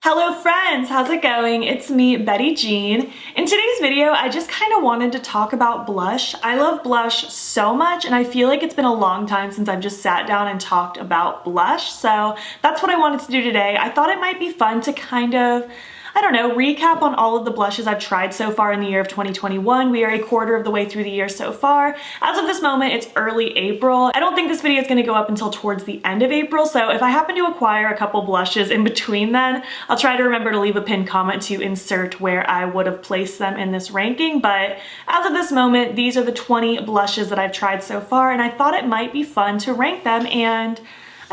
Hello friends, how's it going? It's me, Betty Jean. In today's video, I just kind of wanted to talk about blush. I love blush so much and I feel like it's been a long time since I've just sat down and talked about blush. So that's what I wanted to do today. I thought it might be fun to kind of, I don't know, recap on all of the blushes I've tried so far in the year of 2021. We are a quarter of the way through the year so far. As of this moment, it's early April. I don't think this video is gonna go up until towards the end of April, so if I happen to acquire a couple blushes in between then, I'll try to remember to leave a pinned comment to insert where I would have placed them in this ranking, but as of this moment, these are the 20 blushes that I've tried so far, and I thought it might be fun to rank them and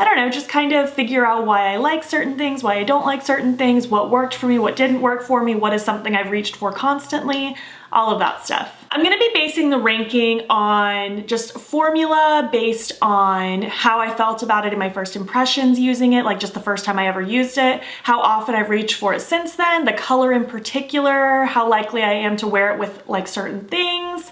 I don't know, just kind of figure out why I like certain things, why I don't like certain things, what worked for me, what didn't work for me, what is something I've reached for constantly, all of that stuff. I'm gonna be basing the ranking on just formula based on how I felt about it in my first impressions using it, like just the first time I ever used it, how often I've reached for it since then, the color in particular, how likely I am to wear it with like certain things.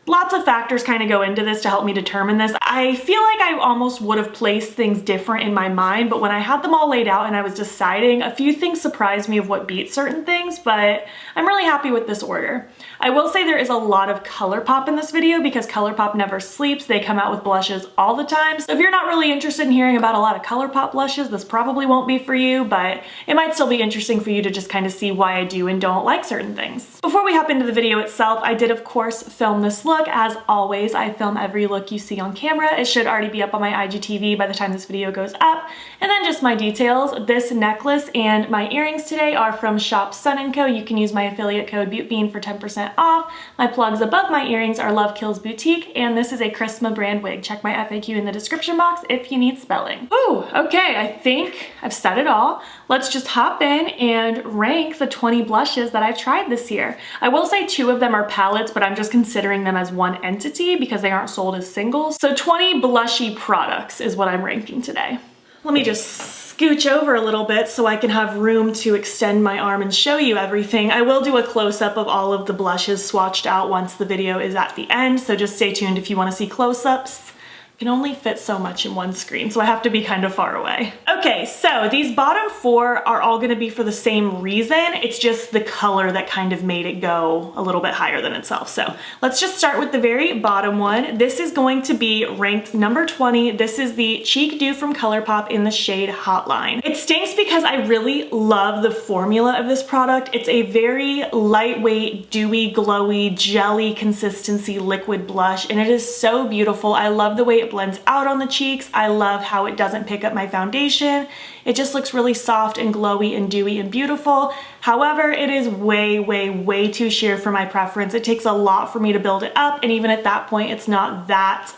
Lots of factors kind of go into this to help me determine this. I feel like I almost would have placed things different in my mind, but when I had them all laid out and I was deciding, a few things surprised me of what beat certain things, but I'm really happy with this order. I will say there is a lot of Colourpop in this video because Colourpop never sleeps. They come out with blushes all the time. So if you're not really interested in hearing about a lot of Colourpop blushes, this probably won't be for you, but it might still be interesting for you to just kind of see why I do and don't like certain things. Before we hop into the video itself, I did of course film this look. As always, I film every look you see on camera. It should already be up on my IGTV by the time this video goes up. And then just my details. This necklace and my earrings today are from Shop Sun & Co. You can use my affiliate code BEAUTBEAN for 10% off. My plugs above my earrings are Love Kills Boutique, and this is a Christma brand wig. Check my FAQ in the description box if you need spelling. Ooh, okay, I think I've said it all. Let's just hop in and rank the 20 blushes that I've tried this year. I will say 2 of them are palettes, but I'm just considering them as one entity because they aren't sold as singles. So 20 blushy products is what I'm ranking today. Let me just scooch over a little bit so I can have room to extend my arm and show you everything. I will do a close-up of all of the blushes swatched out once the video is at the end, so just stay tuned if you want to see close-ups. Can only fit so much in one screen, so I have to be kind of far away. Okay, so these bottom 4 are all gonna be for the same reason. It's just the color that kind of made it go a little bit higher than itself. So let's just start with the very bottom one. This is going to be ranked number 20. This is the Cheek Dew from Colourpop in the shade Hotline. It stinks because I really love the formula of this product. It's a very lightweight, dewy, glowy, jelly consistency liquid blush, and it is so beautiful. I love the way it blends out on the cheeks. I love how it doesn't pick up my foundation. It just looks really soft and glowy and dewy and beautiful. However, it is way, way, way too sheer for my preference. It takes a lot for me to build it up, and even at that point, it's not that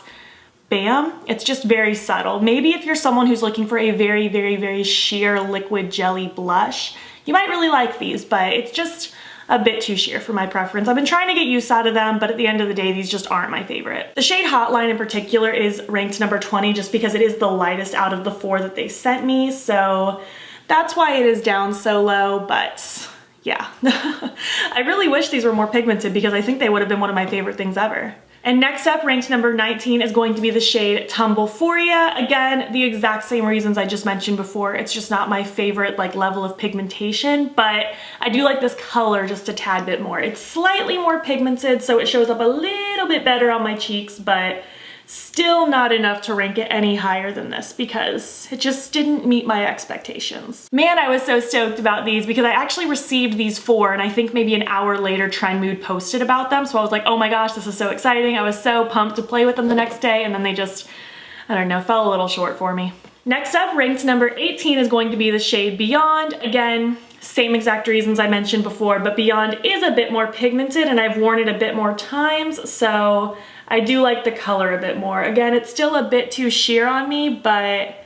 bam. It's just very subtle. Maybe if you're someone who's looking for a very, very, very sheer liquid jelly blush, you might really like these, but it's just a bit too sheer for my preference. I've been trying to get use out of them, but at the end of the day, these just aren't my favorite. The shade Hotline in particular is ranked number 20 just because it is the lightest out of the 4 that they sent me, so that's why it is down so low, but yeah. I really wish these were more pigmented because I think they would have been one of my favorite things ever. And next up, ranked number 19 is going to be the shade Tumble For Ya. Again, the exact same reasons I just mentioned before. It's just not my favorite like level of pigmentation, but I do like this color just a tad bit more. It's slightly more pigmented, so it shows up a little bit better on my cheeks, but still not enough to rank it any higher than this because it just didn't meet my expectations. Man, I was so stoked about these because I actually received these 4 and I think maybe an hour later Trend Mood posted about them. So I was like, oh my gosh, this is so exciting. I was so pumped to play with them the next day, and then they just, I don't know, fell a little short for me. Next up, ranked number 18 is going to be the shade Beyond. Again, same exact reasons I mentioned before, but Beyond is a bit more pigmented and I've worn it a bit more times, so I do like the color a bit more. Again, it's still a bit too sheer on me, but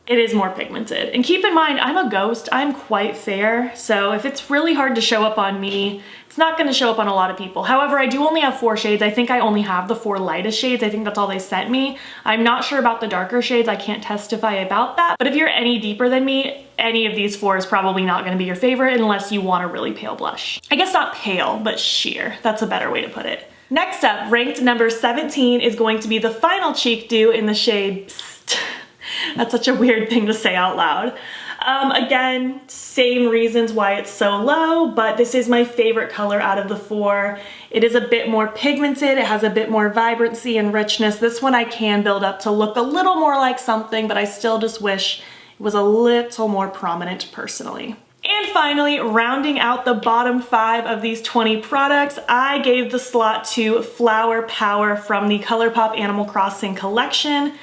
it is more pigmented. And keep in mind, I'm a ghost, I'm quite fair, so if it's really hard to show up on me, it's not gonna show up on a lot of people. However, I do only have 4 shades. I think I only have the 4 lightest shades. I think that's all they sent me. I'm not sure about the darker shades. I can't testify about that. But if you're any deeper than me, any of these 4 is probably not gonna be your favorite unless you want a really pale blush. I guess not pale, but sheer. That's a better way to put it. Next up, ranked number 17 is going to be the final Cheek Dew in the shade Psst. That's such a weird thing to say out loud. Again, same reasons why it's so low, but this is my favorite color out of the four. It is a bit more pigmented, it has a bit more vibrancy and richness. This one I can build up to look a little more like something, but I still just wish it was a little more prominent personally. And finally, rounding out the bottom 5 of these 20 products, I gave the slot to Flower Power from the Colourpop Animal Crossing collection.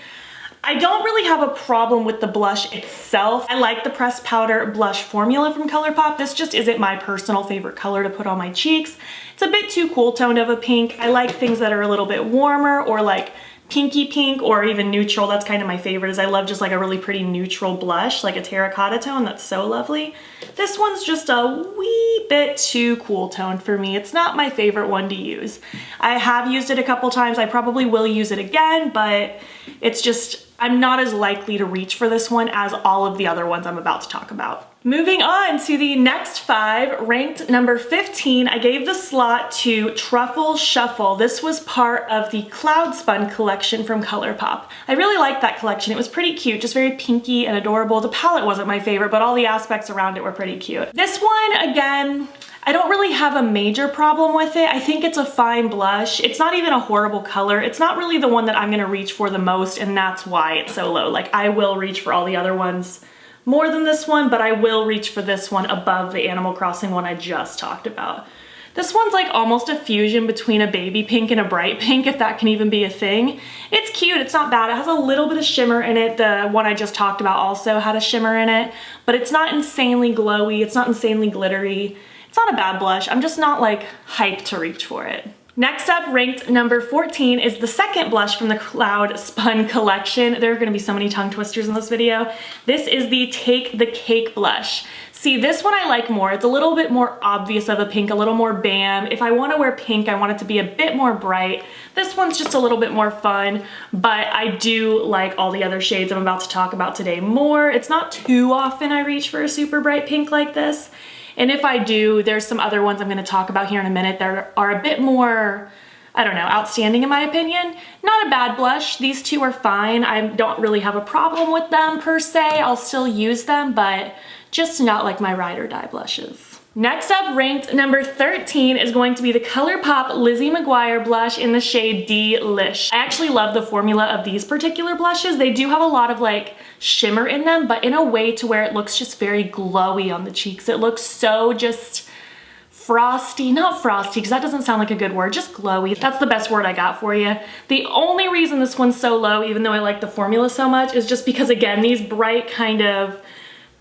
I don't really have a problem with the blush itself. I like the pressed powder blush formula from Colourpop. This just isn't my personal favorite color to put on my cheeks. It's a bit too cool toned of a pink. I like things that are a little bit warmer or like pinky pink or even neutral. That's kind of my favorite, is I love just like a really pretty neutral blush, like a terracotta tone. That's so lovely. This one's just a wee bit too cool toned for me. It's not my favorite one to use. I have used it a couple times. I probably will use it again, but it's just, I'm not as likely to reach for this one as all of the other ones I'm about to talk about. Moving on to the next 5, ranked number 15, I gave the slot to Truffle Shuffle. This was part of the Cloud Spun collection from Colourpop. I really liked that collection. It was pretty cute, just very pinky and adorable. The palette wasn't my favorite, but all the aspects around it were pretty cute. This one, again, I don't really have a major problem with it. I think it's a fine blush. It's not even a horrible color. It's not really the one that I'm gonna reach for the most, and that's why it's so low. Like, I will reach for all the other ones more than this one, but I will reach for this one above the Animal Crossing one I just talked about. This one's like almost a fusion between a baby pink and a bright pink, if that can even be a thing. It's cute, it's not bad. It has a little bit of shimmer in it. The one I just talked about also had a shimmer in it, but it's not insanely glowy. It's not insanely glittery. It's not a bad blush. I'm just not like hyped to reach for it. Next up, ranked number 14, is the second blush from the Cloud Spun collection. There are gonna be so many tongue twisters in this video. This is the Take the Cake blush. See, this one I like more. It's a little bit more obvious of a pink, a little more bam. If I wanna wear pink, I want it to be a bit more bright. This one's just a little bit more fun, but I do like all the other shades I'm about to talk about today more. It's not too often I reach for a super bright pink like this. And if I do, there's some other ones I'm gonna talk about here in a minute that are a bit more, I don't know, outstanding in my opinion. Not a bad blush. These two are fine. I don't really have a problem with them per se. I'll still use them, but just not like my ride or die blushes. Next up, ranked number 13, is going to be the Colourpop Lizzie McGuire blush in the shade Dee-Lish. I actually love the formula of these particular blushes. They do have a lot of like shimmer in them, but in a way to where it looks just very glowy on the cheeks. It looks so just frosty, not frosty, because that doesn't sound like a good word, just glowy. That's the best word I got for you. The only reason this one's so low, even though I like the formula so much, is just because, again, these bright kind of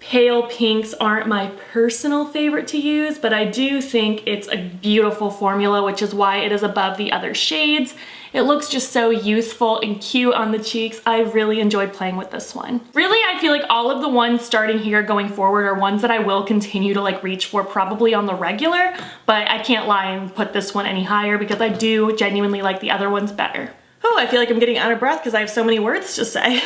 pale pinks aren't my personal favorite to use, but I do think it's a beautiful formula, which is why it is above the other shades. It looks just so youthful and cute on the cheeks. I really enjoyed playing with this one. Really, I feel like all of the ones starting here going forward are ones that I will continue to like reach for probably on the regular, but I can't lie and put this one any higher because I do genuinely like the other ones better. Oh, I feel like I'm getting out of breath because I have so many words to say.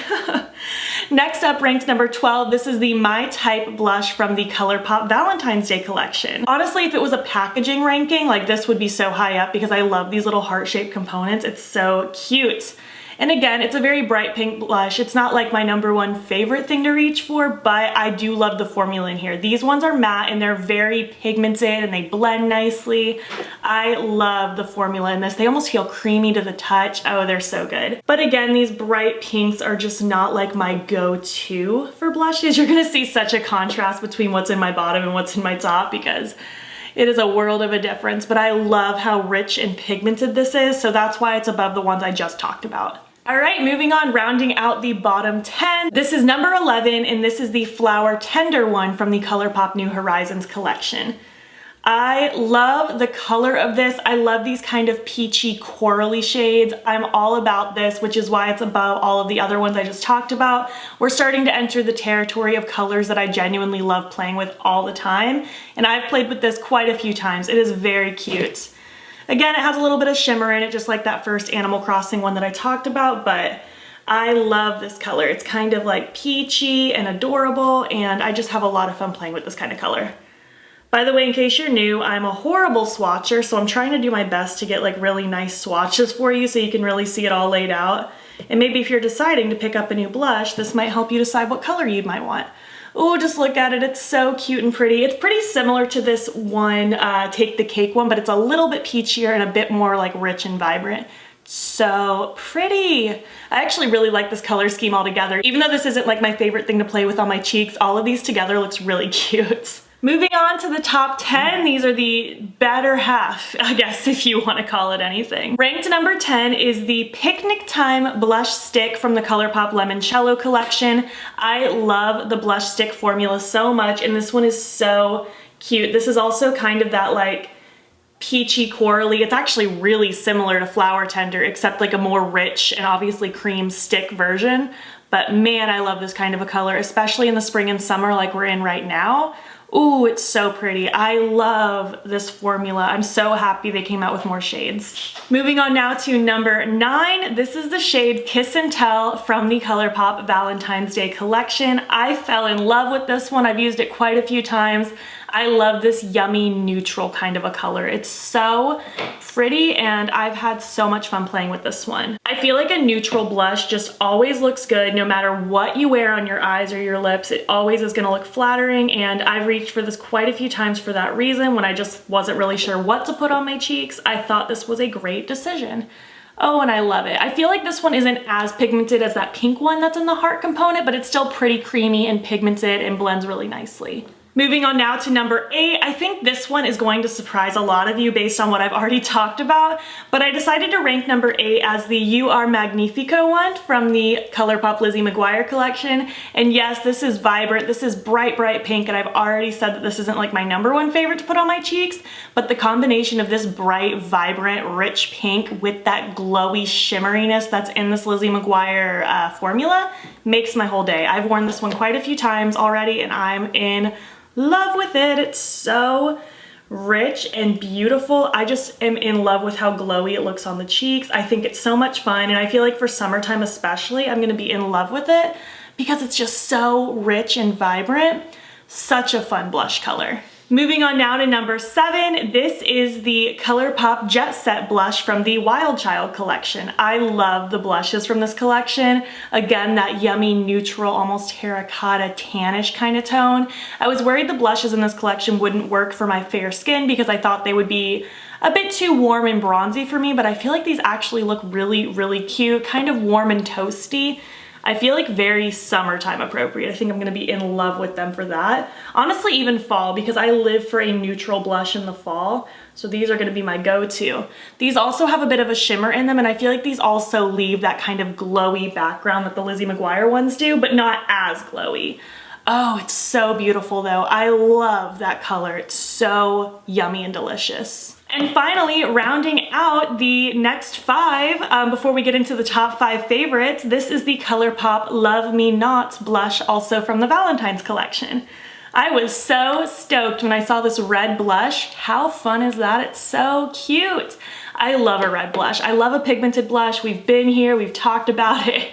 Next up, ranked number 12, this is the My Type blush from the Colourpop Valentine's Day collection. Honestly, if it was a packaging ranking, like this would be so high up because I love these little heart-shaped components. It's so cute. And again, it's a very bright pink blush. It's not like my #1 favorite thing to reach for, but I do love the formula in here. These ones are matte and they're very pigmented and they blend nicely. I love the formula in this. They almost feel creamy to the touch. Oh, they're so good. But again, these bright pinks are just not like my go-to for blushes. You're gonna see such a contrast between what's in my bottom and what's in my top because it is a world of a difference, but I love how rich and pigmented this is, so that's why it's above the ones I just talked about. All right, moving on, rounding out the bottom 10. This is number 11, and this is the Flower Tender one from the Colourpop New Horizons collection. I love the color of this. I love these kind of peachy, corally shades. I'm all about this, which is why it's above all of the other ones I just talked about. We're starting to enter the territory of colors that I genuinely love playing with all the time, and I've played with this quite a few times. It is very cute. Again, it has a little bit of shimmer in it, just like that first Animal Crossing one that I talked about, but I love this color. It's kind of like peachy and adorable, and I just have a lot of fun playing with this kind of color. By the way, in case you're new, I'm a horrible swatcher, so I'm trying to do my best to get like really nice swatches for you so you can really see it all laid out. And maybe if you're deciding to pick up a new blush, this might help you decide what color you might want. Oh, just look at it. It's so cute and pretty. It's pretty similar to this one, Take the Cake one, but it's a little bit peachier and a bit more like rich and vibrant. So pretty. I actually really like this color scheme altogether. Even though this isn't like my favorite thing to play with on my cheeks, all of these together looks really cute. Moving on to the top 10, these are the better half, I guess, if you want to call it anything. Ranked number 10 is the Picnic Time Blush Stick from the Colourpop Limoncello collection. I love the blush stick formula so much, and this one is so cute. This is also kind of that like peachy corally. It's actually really similar to Flower Tender, except like a more rich and obviously cream stick version. But man, I love this kind of a color, especially in the spring and summer like we're in right now. Ooh, it's so pretty. I love this formula. I'm so happy they came out with more shades. Moving on now to number 9. This is the shade Kiss N Tell from the Colourpop Valentine's Day collection. I fell in love with this one. I've used it quite a few times. I love this yummy neutral kind of a color. It's so pretty and I've had so much fun playing with this one. I feel like a neutral blush just always looks good no matter what you wear on your eyes or your lips. It always is gonna look flattering, and I've reached for this quite a few times for that reason. When I just wasn't really sure what to put on my cheeks, I thought this was a great decision. Oh, and I love it. I feel like this one isn't as pigmented as that pink one that's in the heart component, but it's still pretty creamy and pigmented and blends really nicely. Moving on now to number 8, I think this one is going to surprise a lot of you based on what I've already talked about, but I decided to rank number 8 as the You Are Magnifico one from the Colourpop Lizzie McGuire collection. And yes, this is vibrant, this is bright, bright pink, and I've already said that this isn't like my number 1 favorite to put on my cheeks, but the combination of this bright, vibrant, rich pink with that glowy shimmeriness that's in this Lizzie McGuire formula makes my whole day. I've worn this one quite a few times already, and I'm in love with it. It's so rich and beautiful. I just am in love with how glowy it looks on the cheeks. I think it's so much fun, and I feel like for summertime especially, I'm gonna be in love with it because it's just so rich and vibrant. Such a fun blush color. Moving on now to number 7, this is the Colourpop Jet Set blush from the Wild Child collection. I love the blushes from this collection. Again, that yummy neutral, almost terracotta tannish kind of tone. I was worried the blushes in this collection wouldn't work for my fair skin because I thought they would be a bit too warm and bronzy for me, but I feel like these actually look really, really cute, kind of warm and toasty. I feel like very summertime appropriate. I think I'm gonna be in love with them for that. Honestly, even fall, because I live for a neutral blush in the fall. So these are gonna be my go-to. These also have a bit of a shimmer in them, and I feel like these also leave that kind of glowy background that the Lizzie McGuire ones do, but not as glowy. Oh, it's so beautiful though. I love that color. It's so yummy and delicious. And finally, rounding out the next 5, before we get into the top 5 favorites, this is the Colourpop Luv Me Not blush, also from the Valentine's collection. I was so stoked when I saw this red blush. How fun is that? It's so cute. I love a red blush. I love a pigmented blush. We've been here, we've talked about it.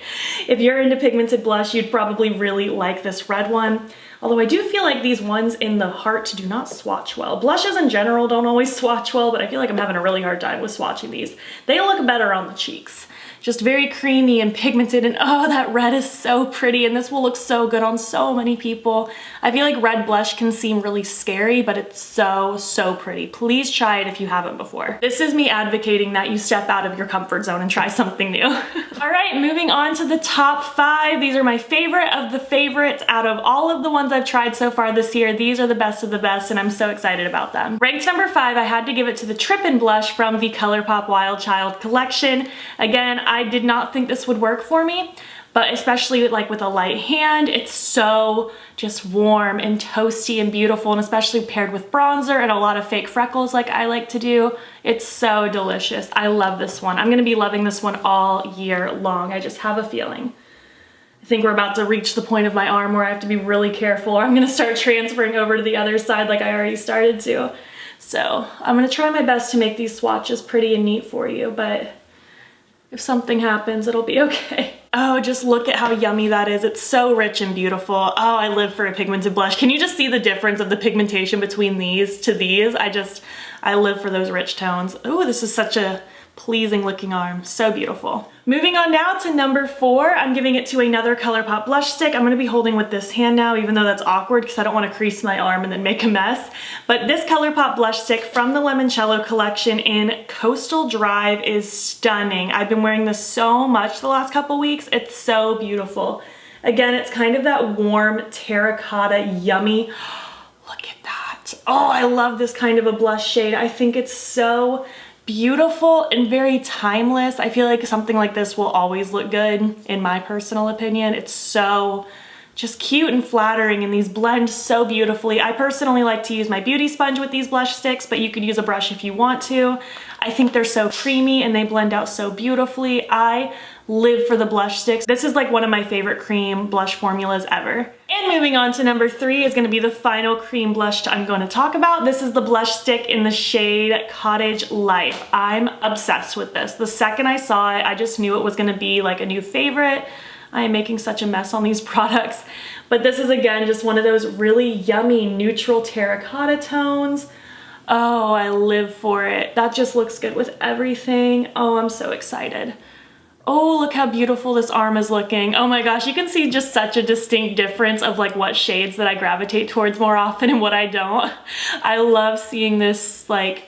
If you're into pigmented blush, you'd probably really like this red one. Although I do feel like these ones in the heart do not swatch well. Blushes in general don't always swatch well, but I feel like I'm having a really hard time with swatching these. They look better on the cheeks. Just very creamy and pigmented, and oh, that red is so pretty, and this will look so good on so many people. I feel like red blush can seem really scary, but it's so, so pretty. Please try it if you haven't before. This is me advocating that you step out of your comfort zone and try something new. All right, moving on to the top 5. These are my favorite of the favorites. Out of all of the ones I've tried so far this year, these are the best of the best, and I'm so excited about them. Ranked number 5, I had to give it to the Trippin blush from the Colourpop Wild Child collection. Again, I did not think this would work for me, but especially like with a light hand, it's so just warm and toasty and beautiful, and especially paired with bronzer and a lot of fake freckles like I like to do. It's so delicious. I love this one. I'm gonna be loving this one all year long. I just have a feeling. I think we're about to reach the point of my arm where I have to be really careful, or I'm gonna start transferring over to the other side like I already started to. So I'm gonna try my best to make these swatches pretty and neat for you, but if something happens, it'll be okay. Oh, just look at how yummy that is. It's so rich and beautiful. Oh, I live for a pigmented blush. Can you just see the difference of the pigmentation between these to these? I live for those rich tones. Oh, this is such a pleasing looking arm. So beautiful. Moving on now to number 4, I'm giving it to another Colourpop blush stick. I'm gonna be holding with this hand now, even though that's awkward because I don't wanna crease my arm and then make a mess. But this Colourpop blush stick from the Limoncello collection in Coastal Drive is stunning. I've been wearing this so much the last couple weeks. It's so beautiful. Again, it's kind of that warm terracotta, yummy. Look at that. Oh, I love this kind of a blush shade. I think it's so beautiful and very timeless. I feel like something like this will always look good, in my personal opinion. It's so just cute and flattering, and these blend so beautifully. I personally like to use my beauty sponge with these blush sticks, but you could use a brush if you want to. I think they're so creamy and they blend out so beautifully. I live for the blush sticks. This is like one of my favorite cream blush formulas ever. And moving on to number 3 is gonna be the final cream blush I'm gonna talk about. This is the blush stick in the shade Cottage Life. I'm obsessed with this. The second I saw it, I just knew it was gonna be like a new favorite. I am making such a mess on these products, but this is again just one of those really yummy neutral terracotta tones. Oh, I live for it. That just looks good with everything. Oh, I'm so excited. Oh, look how beautiful this arm is looking. Oh my gosh, you can see just such a distinct difference of like what shades that I gravitate towards more often and what I don't. I love seeing this like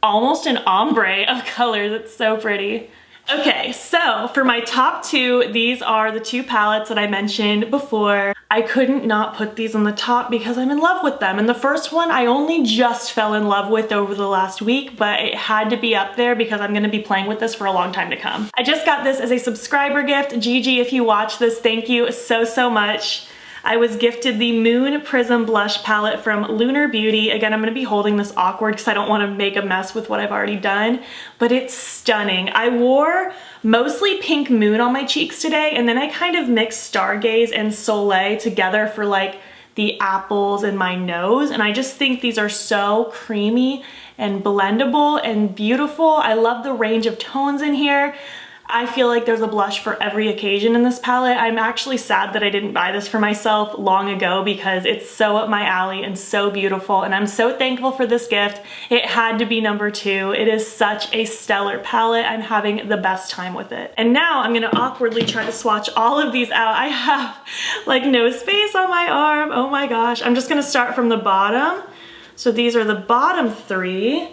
almost an ombre of colors. It's so pretty. Okay, so for my top 2, these are the 2 palettes that I mentioned before. I couldn't not put these on the top because I'm in love with them. And the first one I only just fell in love with over the last week, but it had to be up there because I'm gonna be playing with this for a long time to come. I just got this as a subscriber gift. Gigi, if you watch this, thank you so much. I was gifted the Moon Prism Blush Palette from Lunar Beauty. Again, I'm gonna be holding this awkward because I don't wanna make a mess with what I've already done, but it's stunning. I wore mostly Pink Moon on my cheeks today, and then I kind of mixed Stargaze and Soleil together for like the apples in my nose, and I just think these are so creamy and blendable and beautiful. I love the range of tones in here. I feel like there's a blush for every occasion in this palette. I'm actually sad that I didn't buy this for myself long ago because it's so up my alley and so beautiful, and I'm so thankful for this gift. It had to be number 2. It is such a stellar palette. I'm having the best time with it. And now I'm gonna awkwardly try to swatch all of these out. I have like no space on my arm. Oh my gosh. I'm just gonna start from the bottom. So these are the bottom 3.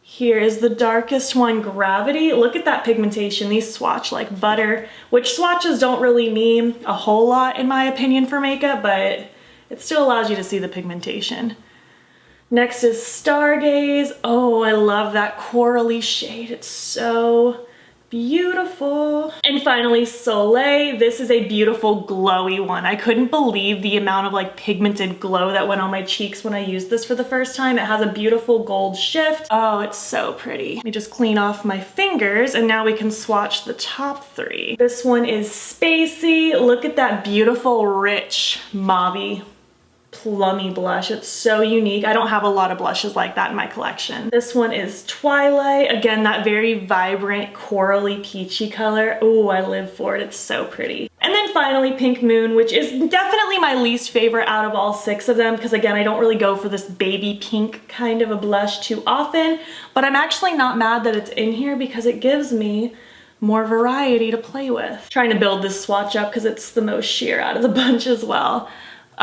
Here is the darkest one, Gravity. Look at that pigmentation. These swatch like butter, which swatches don't really mean a whole lot in my opinion for makeup, but it still allows you to see the pigmentation. Next is Stargaze. Oh, I love that corally shade. It's so beautiful. And finally, Soleil. This is a beautiful glowy one. I couldn't believe the amount of like pigmented glow that went on my cheeks when I used this for the first time. It has a beautiful gold shift. Oh, it's so pretty. Let me just clean off my fingers and now we can swatch the top 3. This one is Spacey. Look at that beautiful, rich, mauve-y, plummy blush. It's so unique. I don't have a lot of blushes like that in my collection. This one is Twilight. Again, that very vibrant corally peachy color. Oh, I live for it. It's so pretty. And then finally Pink Moon, which is definitely my least favorite out of all 6 of them because again, I don't really go for this baby pink kind of a blush too often, but I'm actually not mad that it's in here because it gives me more variety to play with. Trying to build this swatch up because it's the most sheer out of the bunch as well.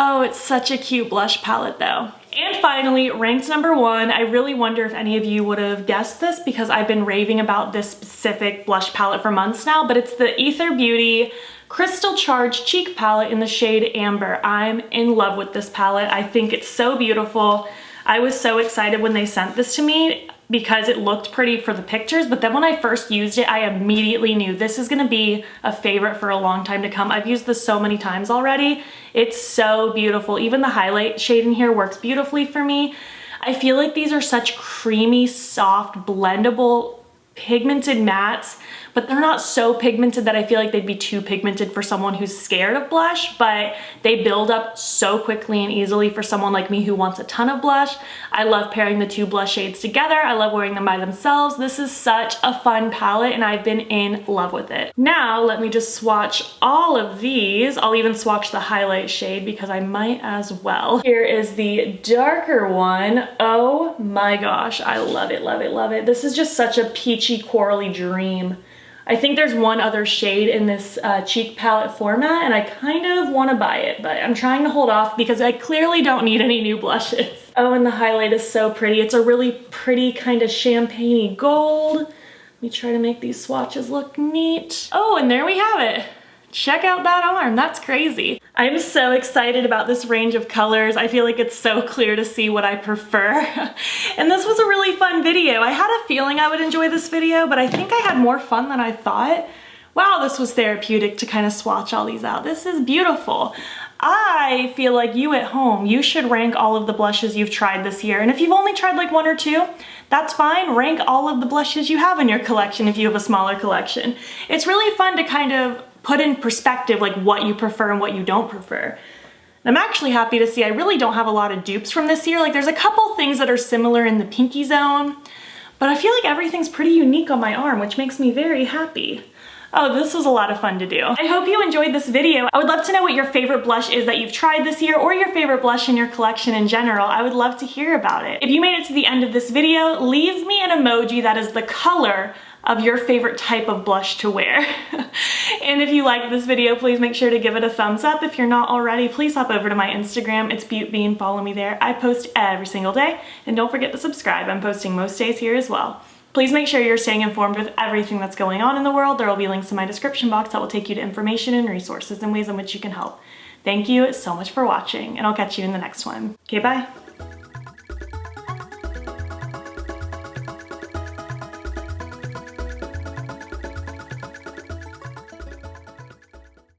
Oh, it's such a cute blush palette though. And finally, ranked number 1, I really wonder if any of you would have guessed this because I've been raving about this specific blush palette for months now, but it's the Aether Beauty Crystal Charged Cheek Palette in the shade Amber. I'm in love with this palette. I think it's so beautiful. I was so excited when they sent this to me because it looked pretty for the pictures, but then when I first used it, I immediately knew this is gonna be a favorite for a long time to come. I've used this so many times already. It's so beautiful. Even the highlight shade in here works beautifully for me. I feel like these are such creamy, soft, blendable, pigmented mattes, but they're not so pigmented that I feel like they'd be too pigmented for someone who's scared of blush, but they build up so quickly and easily for someone like me who wants a ton of blush. I love pairing the two blush shades together. I love wearing them by themselves. This is such a fun palette and I've been in love with it. Now let me just swatch all of these. I'll even swatch the highlight shade because I might as well. Here is the darker one. Oh my gosh, I love it, love it, love it. This is just such a peachy corally dream. I think there's one other shade in this cheek palette format and I kind of want to buy it, but I'm trying to hold off because I clearly don't need any new blushes. Oh, and the highlight is so pretty. It's a really pretty kind of champagne-y gold. Let me try to make these swatches look neat. Oh, and there we have it. Check out that arm, that's crazy. I'm so excited about this range of colors. I feel like it's so clear to see what I prefer. And this was a really fun video. I had a feeling I would enjoy this video, but I think I had more fun than I thought. Wow, this was therapeutic to kind of swatch all these out. This is beautiful. I feel like you at home, you should rank all of the blushes you've tried this year. And if you've only tried like one or two, that's fine. Rank all of the blushes you have in your collection if you have a smaller collection. It's really fun to kind of put in perspective like what you prefer and what you don't prefer. I'm actually happy to see I really don't have a lot of dupes from this year. Like there's a couple things that are similar in the pinky zone, but I feel like everything's pretty unique on my arm, which makes me very happy. Oh, this was a lot of fun to do. I hope you enjoyed this video. I would love to know what your favorite blush is that you've tried this year or your favorite blush in your collection in general. I would love to hear about it. If you made it to the end of this video, leave me an emoji that is the color of your favorite type of blush to wear. And if you liked this video, please make sure to give it a thumbs up. If you're not already, please hop over to my Instagram. It's BeautBean, follow me there. I post every single day. And don't forget to subscribe. I'm posting most days here as well. Please make sure you're staying informed with everything that's going on in the world. There will be links in my description box that will take you to information and resources and ways in which you can help. Thank you so much for watching, and I'll catch you in the next one. Okay, bye.